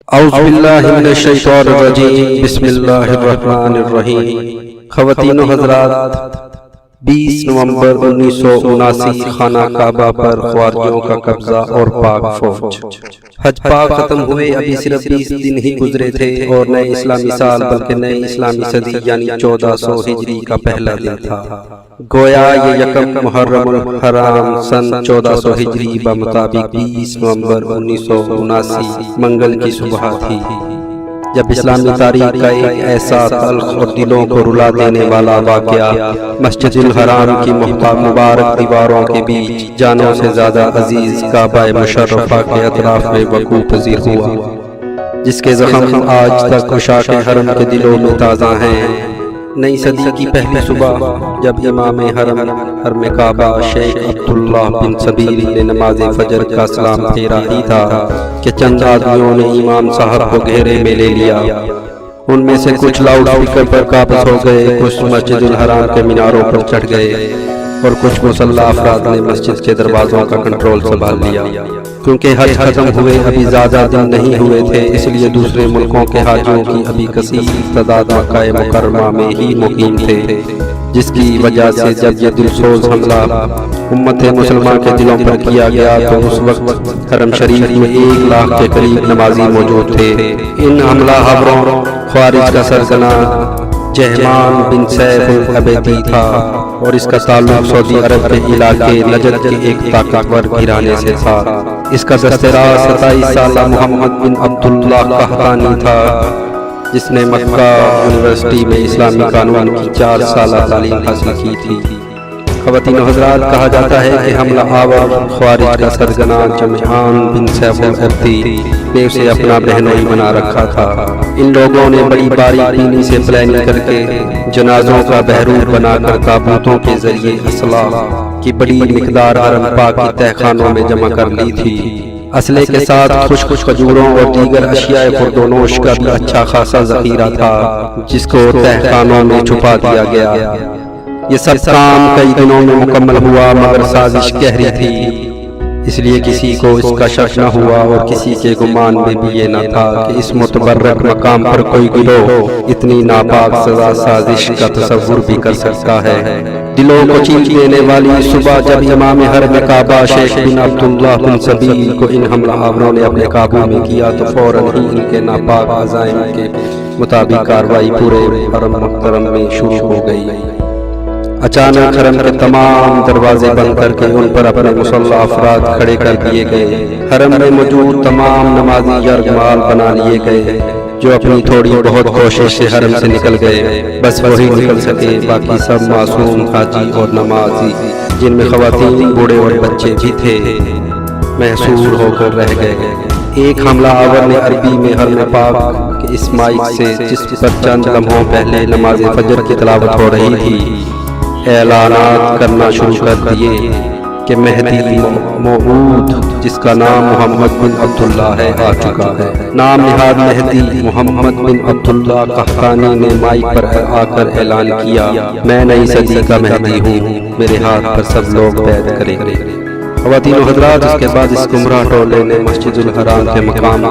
اعوذ باللہ من الشیطان الرجیم، بسم اللہ الرحمن الرحیم۔ خواتین و حضرات، 20 نومبر 1979 خانہ کعبہ پر خواریوں کا قبضہ اور پاک فوج۔ حج پاک ختم ہوئے ابھی صرف 20 دن ہی گزرے تھے اور نئے اسلامی سال بلکہ نئے اسلامی صدی یعنی 1400 ہجری کا پہلا دن تھا۔ گویا یہ یکم محرم الحرام سن 1400 ہجری بمطابق 20 نومبر 1979 منگل کی صبح تھی، جب اسلامی تاریخ کا ایک ایسا تلخ اور دلوں کو رلا دینے والا واقعہ مسجد الحرام کی مبارک دیواروں کے بیچ جانوں سے زیادہ عزیز کعبہ مشرفہ کے اطراف میں وقوع پذیر ہوا، جس کے زخم آج تک عشاق حرم کے دلوں میں تازہ ہیں۔ نئی صدی کی پہلی صبح جب امام حرم کعبہ شیخ عبداللہ بن سبیل نے نماز فجر کا سلام پھیرا ہی تھا کہ چند آدمیوں نے امام صاحب کو گھیرے میں لے لیا۔ ان میں سے کچھ لاؤڈ اسپیکر پر قابض ہو گئے، کچھ مسجد الحرام کے میناروں پر چڑھ گئے اور کچھ مسلح افراد نے مسجد کے دروازوں کا کنٹرول سنبھال لیا۔ کیونکہ حج ختم ہوئے ابھی زیادہ دن نہیں ہوئے تھے، اس لیے دوسرے ملکوں کے حاجیوں کی ابھی کثیر تعداد مکہ مکرمہ میں ہی مقیم تھے، جس کی وجہ سے جب یہ دلسوز حملہ امت مسلمہ کے دلوں پر کیا گیا تو اس وقت حرم شریف میں 1 لاکھ کے قریب نمازی موجود تھے۔ ان حملہ آوروں خوارج کا سرغنہ جہمان بن سیف العبیدی تھا اور اس کا تعلق سعودی عرب کے علاقے نجد کے ایک طاقتور گھرانے سے تھا۔ اس کا دستراز 27 سالہ محمد بن عبداللہ قحطانی تھا، جس نے مکہ یونیورسٹی میں اسلامی قانون کی 4 سالہ تعلیم حاصل کی تھی۔ خواتین و حضرات، کہا جاتا ہے کہ حملہ آور خوارج کا سرغنہ جہمان بن سیف العبیدی نے اسے اپنا بہنوئی بنا رکھا تھا۔ ان لوگوں نے بڑی باریک بینی سے پلاننگ کر کے جنازوں کا بحرور بنا کر تابوتوں کے ذریعے اسلحہ کی بڑی مقدار حرم پاک کی تہخانوں میں جمع کر لی تھی۔ اسلحے کے ساتھ خشک کھجوروں اور دیگر اشیاء خوردونوش کا بھی اچھا خاصا ذخیرہ تھا، جس کو تہخانوں میں چھپا دیا گیا۔ یہ سب کام کئی دنوں میں مکمل ہوا، مگر سازش گہری تھی، اس لیے کسی کو اس کا شک نہ ہوا اور کسی کے گمان میں بھی یہ نہ تھا کہ اس متبرک مقام پر کوئی گروہ اتنی ناپاک سزا سازش کا تصور بھی کر سکتا ہے۔ دلوں کو چیل دینے والی صبح جب امام حرم کعبہ شیخ بن عبداللہ بن سبیل کو ان حملہ آوروں نے اپنے قابو میں کیا تو فوراً ہی ان کے ناپاک عزائم کے مطابق کارروائی پورے حرم محترم میں شروع ہو گئی۔ اچانک حرم کے تمام دروازے بند کر کے ان پر اپنے مسلح افراد کھڑے کر دیے گئے۔ حرم میں موجود تمام نمازی یرغمال بنا لیے گئے، جو اپنی تھوڑی بہت کوشش سے حرم سے نکل گئے، بس وہی نکل سکے، باقی سب معصوم حاجی اور نمازی، جن میں خواتین بوڑھے اور بچے بھی تھے، محصور ہو کر رہ گئے۔ ایک حملہ آور نے عربی میں حرم پاک کے اس مائک سے، جس پر چند لمحوں پہلے نماز فجر کی تلاوت ہو رہی تھی، اعلانات کرنا شروع کر دیے کہ مہدی موعود، جس کا نام محمد بن عبداللہ ہے، آ چکا ہے۔ نام نہاد مہدی محمد بن عبداللہ قحطانی نے مائک پر آ کر اعلان کیا، میں نئی صدی کا مہدی ہوں، میرے ہاتھ پر سب لوگ بیعت کریں گے۔ خواتین و حضرات، اس کے بعد اس گمراہ ٹولے نے مسجد الحرام کے مقام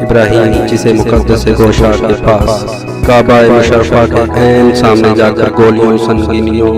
ابراہیم، جسے مقدس گوشہ کے پاس کعبہ مشرفہ کے عین سامنے جا کر گولیوں، سنگینیوں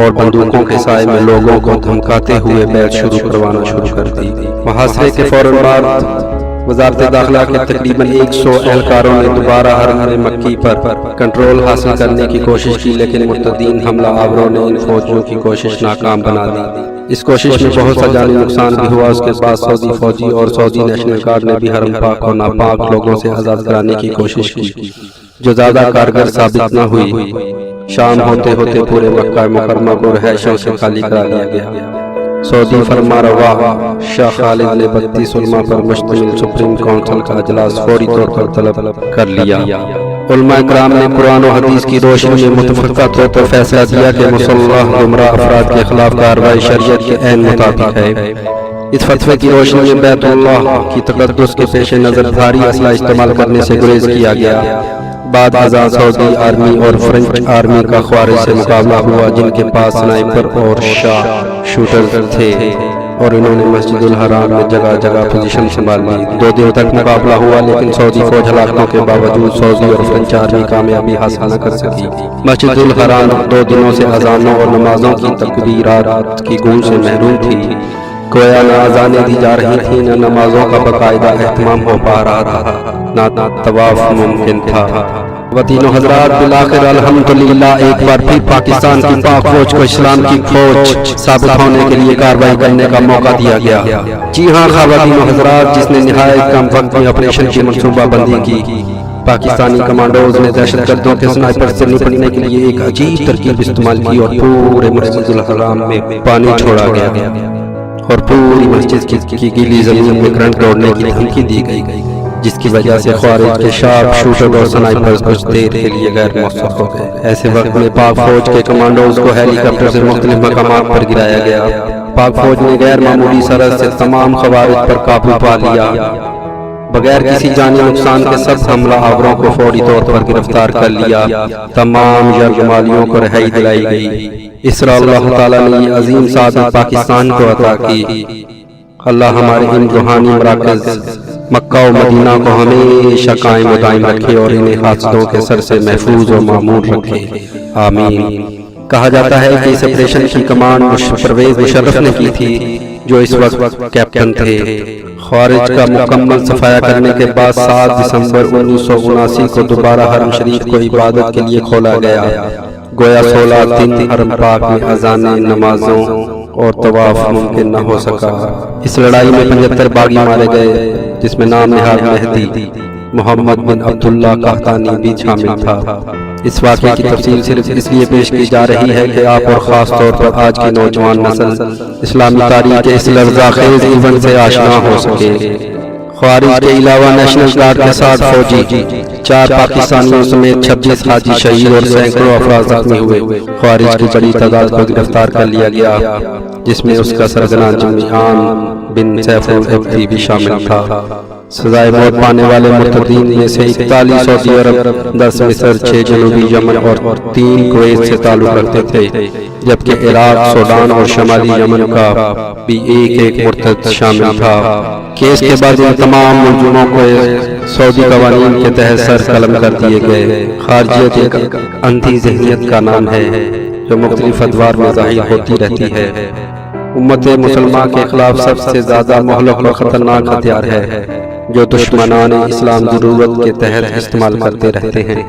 اور بندوقوں کے سائے میں لوگوں کو دھمکاتے ہوئے بیعت شروع کروانا شروع کر دی۔ محاصرے کے فوراً بعد وزارت داخلہ کے تقریباً 100 اہلکاروں نے دوبارہ حرم مکی پر کنٹرول حاصل کرنے کی کوشش کی، لیکن مرتدین حملہ آوروں نے ان فوجیوں کی کوشش ناکام بنا دی۔ اس کوشش میں بہت سا جانی نقصان بھی ہوا۔ اس کے بعد سعودی فوجی اور سعودی نیشنل گارڈ نے بھی حرم پاک کو ناپاک لوگوں سے آزاد کرانے کی کوشش کی، جو زیادہ کارگر ثابت نہ ہوئی۔ شام ہوتے ہوتے پورے مکہ مکرمہ کو رہائشوں سے خالی کرا لیا گیا۔ سعودی فرما روا شاہ خالد نے 32 علماء پر مشتمل سپریم کونسل کا اجلاس فوری طور پر طلب کر لیا۔ علماء کرام نے قرآن و حدیث کی روشنی میں متفقہ طور پر فیصلہ دیا کہ مسلح گمراہ افراد کے خلاف کارروائی شریعت کے عین مطابق ہے۔ اس فتوے کی روشنی میں بیت اللہ کی تقدس کے پیش نظر بھاری اسلحہ استعمال کرنے سے گریز کیا گیا۔ بعد ازاں سعودی آرمی اور فرنچ آرمی کا خوارج سے مقابلہ ہوا، جن کے پاس سنائپر اور شارپ شوٹر تھے۔ اور انہوں نے مسجد الحرام میں جگہ جگہ پوزیشن سنبھال لی۔ 2 دن تک مقابلہ ہوا لیکن سعودی فوج ہلاکتوں کے باوجود سعودی اور فرنچ آرمی کامیابی حاصل نہ کر سکی۔ مسجد الحرام 2 دنوں سے اذانوں اور نمازوں کی تکبیرات کی گونج سے محروم تھی۔ گویا نہ اذانیں دی جا رہی تھیں، نہ نمازوں کا باقاعدہ اہتمام ہو پا رہا تھا، نہ طواف ممکن تھا۔ خواتین و حضرات، بالآخر الحمدللہ ایک بار پھر پاکستان کی پاک فوج کو اسلام کی فوج ثابت ہونے کے لیے کارروائی کرنے کا موقع دیا گیا۔ جی ہاں خواتین و حضرات، جس نے نہایت کم وقت میں آپریشن کی منصوبہ بندی کی، پاکستانی کمانڈوز نے دہشت گردوں کے سنائپر سے نپٹنے کے لیے ایک عجیب ترکیب استعمال کی اور پورے مسجد الحرام میں پانی چھوڑا گیا اور پوری مسجد کی گیلی زمین میں کرنٹ توڑنے کی دھمکی دی گئی، جس کی وجہ سے خوارج کے شارپ شوٹر اور سنائپرز کچھ دیر کے لیے غیر موثر ہو گئے۔ ایسے وقت میں پاک فوج کے کمانڈوز کو ہیلی کاپٹر سے مختلف مقامات پر گرایا گیا۔ پاک فوج نے غیر معمولی سرحد سے تمام خوارج پر قابو پا لیا۔ بغیر کسی جانی نقصان کے سب حملہ آوروں کو فوری طور پر گرفتار کر لیا۔ تمام یرغمالیوں کو رہائی دلائی گئی۔ اس طرح اللہ تعالیٰ نے یہ عظیم سعادت پاکستان کو عطا کی۔ اللہ ہمارے ان روحانی مراکز مکہ و مدینہ کو ہمیشہ قائم و دائم رکھے اور انہیں حادثوں کے سر سے محفوظ و معمور رکھے، آمین۔ کہا جاتا ہے کہ اس آپریشن کی کمانڈ پرویز مشرف نے کی تھی، جو اس وقت کیپٹن تھے۔ خوارج کا مکمل صفایا کرنے کے بعد 7 دسمبر 1979 کو دوبارہ حرم شریف کو عبادت کے لیے کھولا گیا۔ گویا 16 دن حرم پاک میں اذانیں، نمازوں اور طواف ممکن نہ ہو سکا۔ اس لڑائی میں 75 باغی مارے گئے، جس میں نام نہاد مہدی محمد بن عبداللہ قحطانی بھی شامل تھا۔ اس واقعے کی تفصیل صرف اس لیے پیش کی جا رہی ہے کہ آپ اور خاص طور پر آج کی نوجوان نسل اسلامی تاریخ کے اس لرزہ خیز ایونٹ سے آشنا ہو سکے۔ خوارج کے علاوہ نیشنل گارڈ کے 7 فوجی، 4 پاکستانیوں سمیت 26 حاجی شہید اور سینکڑوں افراد زخمی ہوئے۔ خوارج کی بڑی تعداد کو گرفتار کر لیا گیا، جس میں اس کا سرگنا جمیعان بن سیف الابدی بھی شامل تھا۔ سزائے موت پانے والے مرتدین میں سے 41 سعودی عرب، 10 مصر، 6 جنوبی یمن اور 3 کویت سے تعلق رکھتے تھے، جبکہ عراق، سوڈان اور شمالی یمن کا بھی ایک مرتد شامل تھا۔ کیس کے بعد ان تمام ملزموں کو سعودی قوانین کے تحت سر قلم کر دیے گئے۔ خارجیت ایک اندھی ذہنیت کا نام ہے جو مختلف ادوار میں ظاہر ہوتی رہتی ہے۔ امت مسلمہ کے خلاف سب سے زیادہ مہلک و خطرناک ہتھیار ہے جو دشمنان اسلام ضرورت کے تحت استعمال کرتے رہتے ہیں۔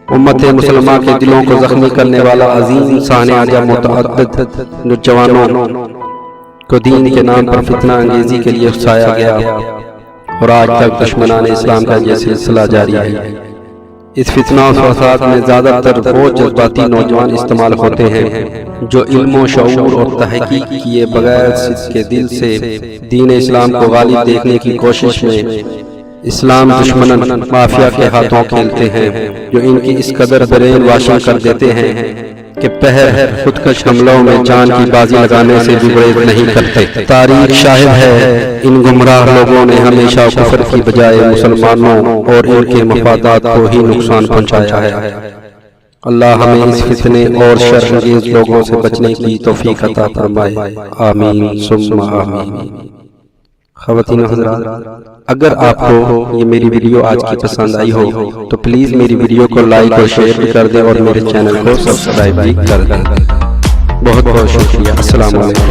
امت مسلمہ کے دلوں کو زخمی کرنے والا عظیم سانحہ جب متعدد نوجوانوں کو دین کے نام پر فتنہ انگیزی کے لیے اکسایا گیا، اور آج تک دشمنان اسلام کا یہ سلسلہ جاری ہے۔ اس فتنہ و فساد میں زیادہ تر وہ جذباتی نوجوان استعمال ہوتے ہیں جو علم و شعور اور تحقیق کیے بغیر صدق کے دل سے دین اسلام کو غالب دیکھنے کی کوشش میں اسلام دشمنان مافیا کے ہاتھوں کھیلتے ہیں، جو ان کی اس قدر برین واشنگ کر دیتے ہیں کہ پہر خودکش حملوں میں جان کی بازی لگانے سے بھی گریز نہیں کرتے۔ تاریخ شاہد ہے ان گمراہ لوگوں نے ہمیشہ کفر کی بجائے مسلمانوں اور ان کے مفادات کو ہی نقصان پہنچایا ہے۔ اللہ ہمیں اس فتنے اور شر انگیز لوگوں سے بچنے کی توفیق عطا فرمائے، آمین ثم آمین۔ خواتین و حضرات، اگر آپ کو یہ میری ویڈیو آج کی پسند آئی ہو تو پلیز میری ویڈیو کو لائک اور شیئر بھی کر دیں اور میرے چینل کو سبسکرائب بھی کر دیں۔ بہت بہت شکریہ۔ السلام علیکم۔